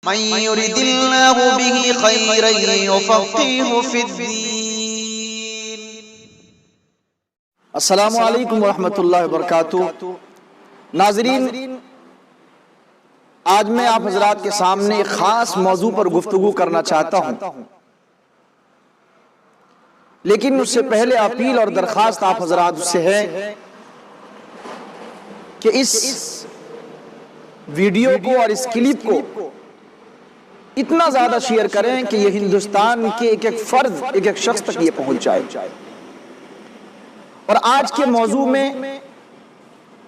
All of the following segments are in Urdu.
من يرد الله به خيرا يفقهه في الدين۔ السلام علیکم ورحمۃ اللہ وبرکاتہ۔ ناظرین، آج میں آپ حضرات کے سامنے ایک خاص موضوع پر گفتگو کرنا چاہتا ہوں، لیکن اس سے پہلے اپیل اور درخواست آپ حضرات سے ہے کہ اس ویڈیو کو اور اس کلپ کو اتنا زیادہ شیئر کریں کہ یہ ہندوستان کے ایک ایک فرد، ایک ایک شخص تک یہ پہنچ جائے۔ اور آج کے موضوع میں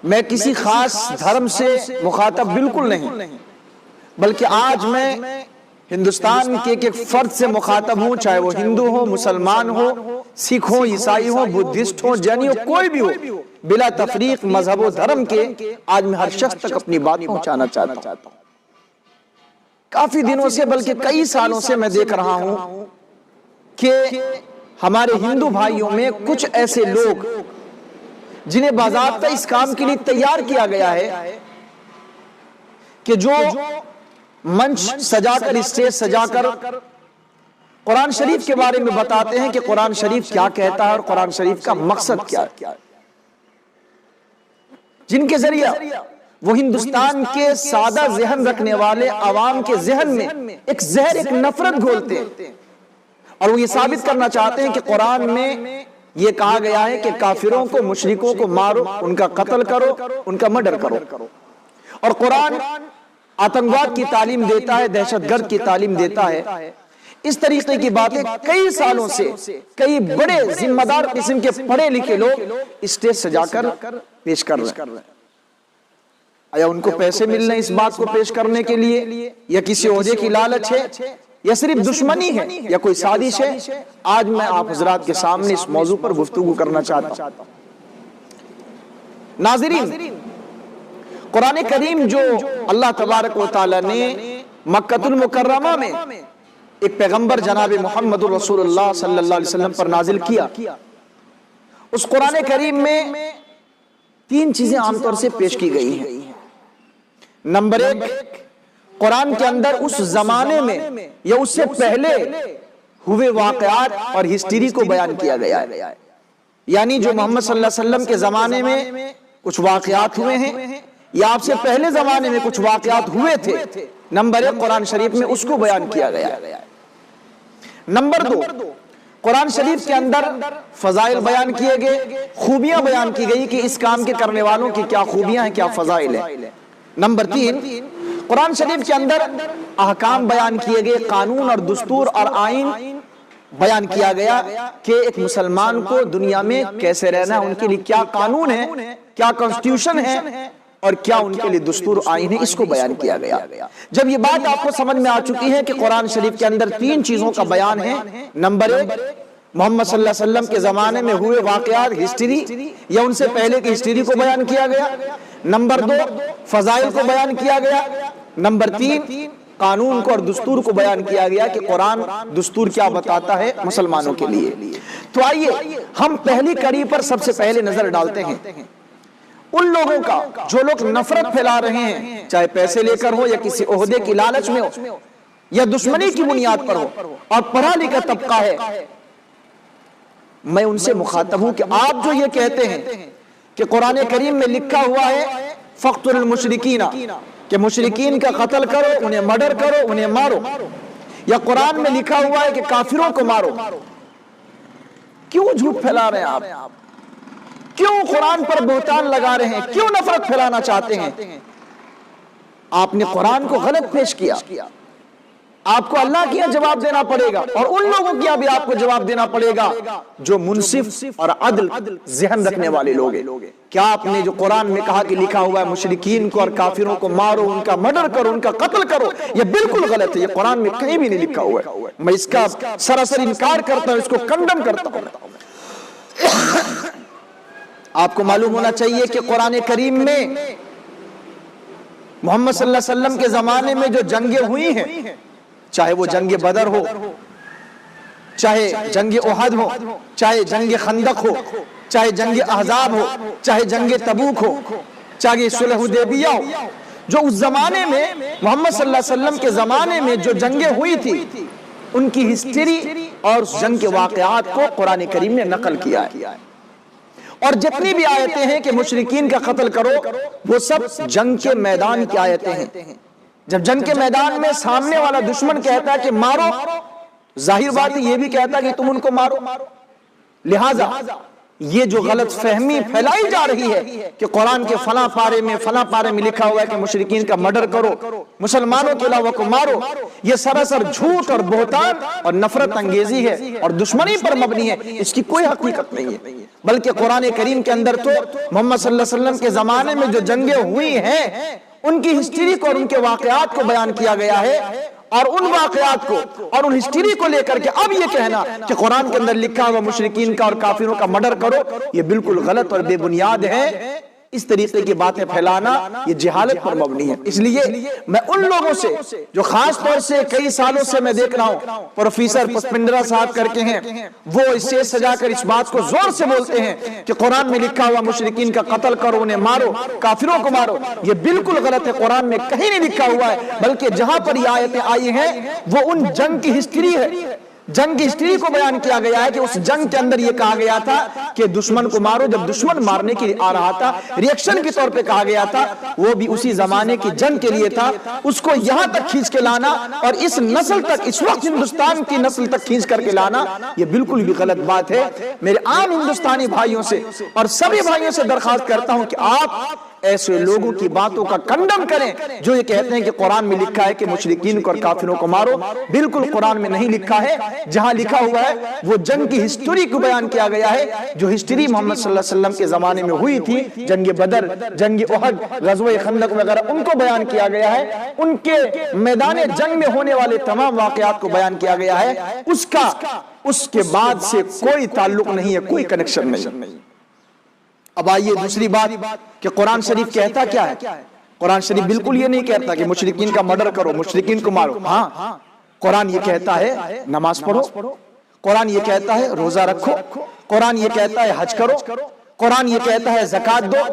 میں کسی خاص دھرم سے مخاطب بالکل نہیں، بلکہ آج میں ہندوستان کے ایک ایک فرد سے مخاطب ہوں، چاہے وہ ہندو ہو، مسلمان ہو، سکھ ہو، عیسائی ہو، بدھسٹ ہو، جینی ہو، کوئی بھی ہو، بلا تفریق مذہب و دھرم کے آج میں ہر شخص تک اپنی بات پہنچانا چاہتا ہوں۔ کافی دنوں سے بلکہ کئی سالوں سے میں دیکھ رہا ہوں کہ ہمارے ہندو بھائیوں میں کچھ ایسے لوگ جنہیں باضابطہ اس کام کے لیے تیار کیا گیا ہے کہ جو منچ سجا کر، اسٹیج سجا کر قرآن شریف کے بارے میں بتاتے ہیں کہ قرآن شریف کیا کہتا ہے اور قرآن شریف کا مقصد کیا ہے، جن کے ذریعہ وہ ہندوستان کے سادہ ذہن رکھنے والے عوام کے ذہن میں ایک زہر، ایک نفرت گھولتے ہیں، اور وہ یہ ثابت کرنا چاہتے ہیں کہ قرآن میں یہ کہا گیا ہے کہ کافروں کو، مشرکوں کو مارو، ان کا قتل کرو، ان کا مرڈر کرو۔ اور قرآن آتنکواد کی تعلیم دیتا ہے، دہشت گرد کی تعلیم دیتا ہے۔ اس طریقے کی باتیں کئی سالوں سے کئی بڑے ذمہ دار قسم کے پڑھے لکھے لوگ اسٹیج سجا کر پیش کر رہے ہیں۔ آیا ان کو پیسے مل رہے ہیں اس بات کو پیش کرنے کے لیے، یا کسی عہدے کی لالچ ہے، یا صرف دشمنی ہے، یا کوئی سازش ہے؟ آج میں آپ حضرات کے سامنے اس موضوع پر گفتگو کرنا چاہتا ہوں۔ ناظرین، قرآن کریم جو اللہ تبارک و تعالی نے مکہ المکرمہ میں ایک پیغمبر جناب محمد رسول اللہ صلی اللہ علیہ وسلم پر نازل کیا، اس قرآن کریم میں تین چیزیں عام طور سے پیش کی گئی ہیں۔ نمبر ایک، قرآن کے اندر اس زمانے میں یا اس سے پہلے ہوئے واقعات اور ہسٹری کو بیان کیا گیا ہے، یعنی جو محمد صلی اللہ علیہ وسلم کے زمانے میں کچھ واقعات ہوئے ہیں یا آپ سے پہلے زمانے میں کچھ واقعات ہوئے تھے، نمبر ایک قرآن شریف میں اس کو بیان کیا گیا ہے۔ نمبر دو، قرآن شریف کے اندر فضائل بیان کیے گئے، خوبیاں بیان کی گئی کہ اس کام کے کرنے والوں کی کیا خوبیاں ہیں، کیا فضائل ہیں۔ نمبر تین، قرآن شریف کے اندر احکام بیان کیے گئے، قانون اور دستور اور آئین بیان کیا گیا کہ ایک مسلمان کو دنیا میں کیسے رہنا ہے، ان کے لیے کیا قانون ہے، کیا کانسٹیٹیوشن ہے، اور کیا ان کے لیے دستور آئین ہے، اس کو بیان کیا گیا۔ جب یہ بات آپ کو سمجھ میں آ چکی ہے کہ قرآن شریف کے اندر تین چیزوں کا بیان ہے، نمبر ایک محمد صلی اللہ علیہ وسلم کے زمانے میں ہوئے واقعات، ہسٹری یا ان سے پہلے کی ہسٹری کو بیان کیا گیا، نمبر دو فضائل کو بیان کیا گیا، نمبر تین قانون کو اور دستور کو بیان کیا گیا کہ قرآن دستور کیا بتاتا ہے مسلمانوں کے لیے۔ تو آئیے ہم پہلی کڑی پر سب سے پہلے نظر ڈالتے ہیں ان لوگوں کا جو لوگ نفرت پھیلا رہے ہیں، چاہے پیسے لے کر ہو یا کسی عہدے کی لالچ میں ہو یا دشمنی کی بنیاد پر ہو، اور پڑھا لکھا طبقہ ہے۔ میں ان سے مخاطب ہوں کہ آپ جو یہ کہتے ہیں کہ قرآن کریم میں لکھا ہوا ہے فَقْتُلُ الْمُشْرِكِينَ، کہ مشرکین کا قتل کرو، انہیں مرڈر کرو، انہیں مارو، یا قرآن میں لکھا ہوا ہے کہ کافروں کو مارو، کیوں جھوٹ پھیلا رہے ہیں آپ؟ کیوں قرآن پر بہتان لگا رہے ہیں؟ کیوں نفرت پھیلانا چاہتے ہیں؟ آپ نے قرآن کو غلط پیش کیا، آپ کو اللہ کیا جواب دینا پڑے گا، اور ان لوگوں کیا بھی آپ کو جواب دینا پڑے گا جو منصف اور عدل ذہن رکھنے والے لوگ ہیں۔ کیا آپ نے جو قرآن میں کہا کہ لکھا ہوا ہے مشرکین کو اور کافروں کو مارو، ان کا مرڈر کرو، ان کا قتل کرو، یہ بالکل غلط ہے، یہ قرآن میں کہیں بھی نہیں لکھا ہوا ہے۔ میں اس کا سراسر انکار کرتا ہوں، اس کو کنڈم کرتا ہوں۔ آپ کو معلوم ہونا چاہیے کہ قرآن کریم میں محمد صلی اللہ علیہ وسلم کے زمانے میں جو جنگیں ہوئی ہیں، چاہے وہ جنگ بدر ہو، چاہے جنگ احد ہو، چاہے جنگ خندق ہو، چاہے جنگ احزاب ہو، چاہے جنگ تبوک ہو، چاہے صلح حدیبیہ ہو، جو اس زمانے میں محمد صلی اللہ علیہ وسلم کے زمانے میں جو جنگیں ہوئی تھی ان کی ہسٹری اور اس جنگ کے واقعات کو قرآن کریم نے نقل کیا ہے. اور جتنی بھی آیتیں ہیں کہ مشرکین کا قتل کرو وہ سب جنگ کے میدان کی آیتیں ہیں. جب جنگ کے میدان میں سامنے والا دشمن کہتا ہے کہ مارو، ظاہر بات ہے یہ بھی کہتا ہے کہ تم ان کو مارو. لہٰذا یہ جو غلط فہمی پھیلائی جا رہی ہے کہ قرآن کے فلاں پارے میں لکھا ہوا ہے کہ مشرکین کا مرڈر کرو، مسلمانوں کے علاوہ کو مارو، یہ سراسر جھوٹ اور بہتان اور نفرت انگیزی ہے اور دشمنی پر مبنی ہے. اس کی کوئی حقیقت نہیں ہے. بلکہ قرآن کریم کے اندر تو محمد صلی اللہ علیہ وسلم کے زمانے میں جو جنگیں ہوئی ہیں ان کی ہسٹری کو اور ان کے واقعات کو بیان کیا گیا ہے. اور ان واقعات کو اور ان ہسٹری کو لے کر کے اب یہ کہنا کہ قرآن کے اندر لکھا ہوا مشرکین کا اور کافروں کا مرڈر کرو، یہ بالکل غلط اور بے بنیاد ہے. اس طریقے کی باتیں پھیلانا یہ جہالت پر مبنی ہے. اس لیے میں ان لوگوں سے جو خاص طور سے کئی سالوں سے میں دیکھ رہا ہوں پروفیسر پسپندرا صاحب کر کے ہیں، وہ اسے سجا کر اس بات کو زور سے بولتے ہیں کہ قرآن میں لکھا ہوا مشرکین کا قتل کرو، انہیں مارو، کافروں کو مارو، یہ بالکل غلط ہے. قرآن میں کہیں نہیں لکھا ہوا ہے، بلکہ جہاں پر یہ آیتیں آئی ہیں وہ ان جنگ کی ہسٹری ہے. جنگ کی ہسٹری کو بیان کیا گیا ہے کہ اس جنگ کے اندر یہ کہا گیا تھا کہ دشمن کو مارو. جب دشمن مارنے کے لیے آ رہا تھا ریئیکشن کے طور پہ کہا گیا تھا، وہ بھی اسی زمانے کی جنگ کے لیے تھا. اس کو یہاں تک کھینچ کے لانا اور اس نسل تک، اس وقت ہندوستان کی نسل تک کھینچ کر کے لانا یہ بالکل بھی غلط بات ہے. میرے عام ہندوستانی بھائیوں سے اور سبھی بھائیوں سے درخواست کرتا ہوں کہ آپ ایسے لوگوں کی باتوں کا کنڈم کریں جو یہ کہتے ہیں کہ قرآن میں لکھا ہے کہ مشرکین کو اور کافروں کو مارو. بالکل قرآن میں نہیں لکھا ہے. جہاں لکھا ہوا ہے وہ جنگ کی ہسٹری کو بیان کیا گیا ہے، جو ہسٹری محمد صلی اللہ علیہ وسلم کے زمانے میں ہوئی تھی. جنگ بدر، جنگ احد، غزوہ خندق وغیرہ ان کو بیان کیا گیا ہے. ان کے میدان جنگ میں ہونے والے تمام واقعات کو بیان کیا گیا ہے. اس کے بعد سے کوئی تعلق نہیں ہے، کوئی کنیکشن نہیں. اب آئیے دوسری بات کہ قرآن شریف کہتا کیا ہے. قرآن شریف بالکل یہ نہیں کہتا کہ مشرکین کا مرڈر کرو، مشرکین کو مارو. ہاں، قرآن یہ کہتا ہے نماز پڑھو، قرآن یہ کہتا ہے روزہ رکھو، قرآن یہ کہتا ہے حج کرو، قرآن یہ کہتا ہے زکوٰۃ دو،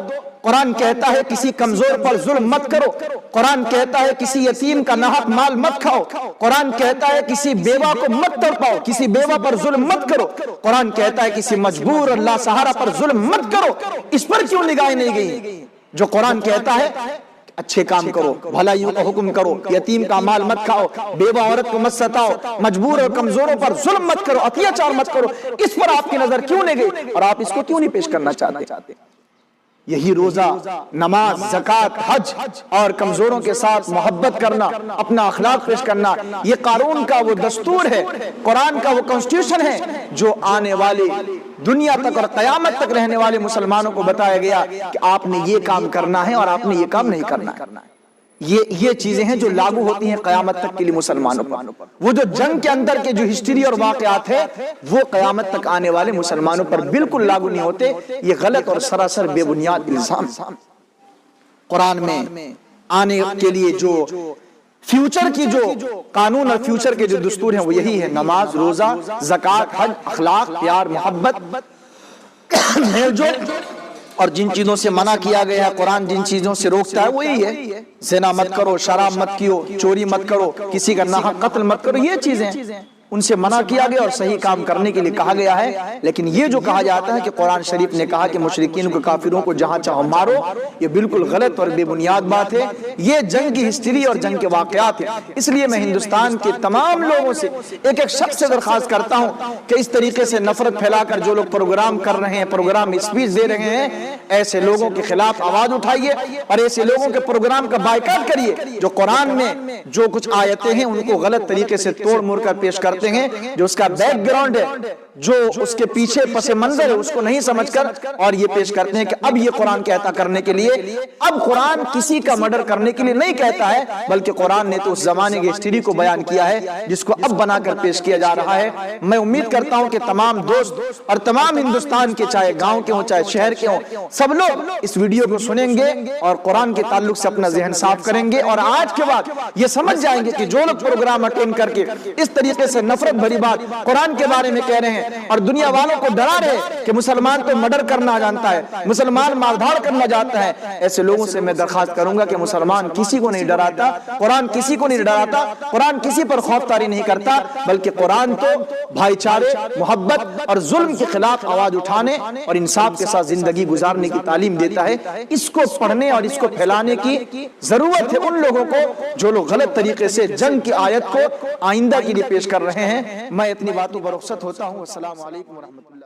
قرآن کہتا ہے کسی کمزور پر ظلم مت کرو، قرآن کہتا ہے کسی یتیم کا ناحق مال مت کھاؤ، قرآن کہتا ہے کسی بیوہ کو مت تڑپاؤ، کسی بیوہ پر ظلم مت کرو، قرآن کہتا ہے کسی مجبور اور لاسہارا پر ظلم مت کرو. اس پر کیوں نگاہیں نہیں گئی؟ جو قرآن کہتا ہے اچھے کام کرو، بھلائیوں کا حکم کرو، یتیم کا مال مت کھاؤ، بیوہ عورت کو مت ستاؤ، مجبور اور کمزوروں پر ظلم مت کرو، اتیاچار مت کرو، اس پر آپ کی نظر کیوں نہیں گئی اور آپ اس کو کیوں نہیں پیش کرنا چاہتے؟ یہی روزہ، نماز، زکوٰۃ، حج اور کمزوروں کے ساتھ محبت کرنا، اپنا اخلاق پیش کرنا، یہ قانون کا وہ دستور ہے، قرآن کا وہ کانسٹیٹیوشن ہے جو آنے والی دنیا تک اور قیامت تک رہنے والے مسلمانوں کو بتایا گیا کہ آپ نے یہ کام کرنا ہے اور آپ نے یہ کام نہیں کرنا ہے. یہ چیزیں ہیں جو لاگو ہوتی ہیں قیامت تک کے لیے مسلمانوں پر. وہ جو جنگ کے اندر کے جو ہسٹری اور واقعات ہیں وہ قیامت تک آنے والے مسلمانوں پر بالکل لاگو نہیں ہوتے. یہ غلط اور سراسر بے بنیاد الزام. قرآن میں آنے کے لیے جو فیوچر کی جو قانون اور فیوچر کے جو دستور ہیں وہ یہی ہے: نماز، روزہ، زکوٰۃ، حج، اخلاق، پیار، محبت، میل جول. اور جن چیزوں سے منع کیا گیا ہے قرآن جن چیزوں سے روکتا ہے وہ یہی ہے: زنا مت کرو، شراب مت پیو، چوری مت کرو، کسی کا ناحق قتل مت کرو. یہ چیزیں ان سے منع کیا گیا اور صحیح کام کرنے کے لیے کہا گیا ہے. لیکن یہ جو کہا جاتا ہے کہ قرآن شریف نے کہا کہ مشرکین کو، کافروں کو جہاں چاہو مارو، یہ بالکل غلط اور بے بنیاد بات ہے. یہ جنگ کی ہسٹری اور جنگ کے واقعات ہیں. اس لیے میں ہندوستان کے تمام لوگوں سے ایک شخص سے درخواست کرتا ہوں کہ اس طریقے سے نفرت پھیلا کر جو لوگ پروگرام کر رہے ہیں، پروگرام اسپیچ دے رہے ہیں، ایسے لوگوں کے خلاف آواز اٹھائیے اور ایسے لوگوں کے پروگرام کا بائیکاٹ کریے جو قرآن میں جو کچھ آیتیں ہیں ان کو غلط طریقے سے توڑ موڑ کر پیش کرتے ہیں، جو اس کا بیک گراؤنڈ ہے، جو اس کے پیچھے پس منظر ہے، اس کو نہیں سمجھ کر اور یہ پیش کرتے ہیں کہ اب یہ قرآن کہتا کرنے کے لیے. اب قرآن کسی کا مرڈر کرنے کے لیے نہیں کہتا ہے، بلکہ قرآن نے تو اس زمانے کی ہسٹری کو بیان کیا ہے جس کو اب بنا کر پیش کیا جا رہا ہے. میں امید کرتا ہوں کہ تمام دوست اور تمام ہندوستان کے، چاہے گاؤں کے ہوں چاہے شہر کے ہوں، سب لوگ اس ویڈیو کو سنیں گے اور قرآن کے تعلق سے اپنا ذہن صاف کریں گے اور آج کے بعد یہ سمجھ جائیں گے کہ جو لوگ پروگرام اٹینڈ کر کے اس طریقے سے نفرت بھری بات قرآن کے بارے میں کہہ رہے ہیں اور دنیا والوں کو ڈرا رہے کہ مسلمان تو مرڈر کرنا جانتا ہے، مسلمان ماردھاڑ کرنا جانتا ہے۔ ایسے لوگوں سے میں درخواست کروں گا کہ مسلمان کسی کو نہیں ڈراتا، قرآن کسی کو نہیں ڈراتا، قرآن کسی پر خوف طاری نہیں کرتا، بلکہ قرآن تو بھائی چارے، محبت اور ظلم کے خلاف آواز اٹھانے اور انصاف کے ساتھ زندگی گزارنے کی تعلیم دیتا ہے۔ اس کو پڑھنے اور اس کو پھیلانے کی ضرورت ہے ان لوگوں کو جو لوگ غلط طریقے سے جنگ کی آیت کو آئندہ کے لیے پیش کر رہے ہیں۔ میں اتنی باتوں پر رخصت ہوتا ہوں۔ السلام علیکم ورحمۃ اللہ۔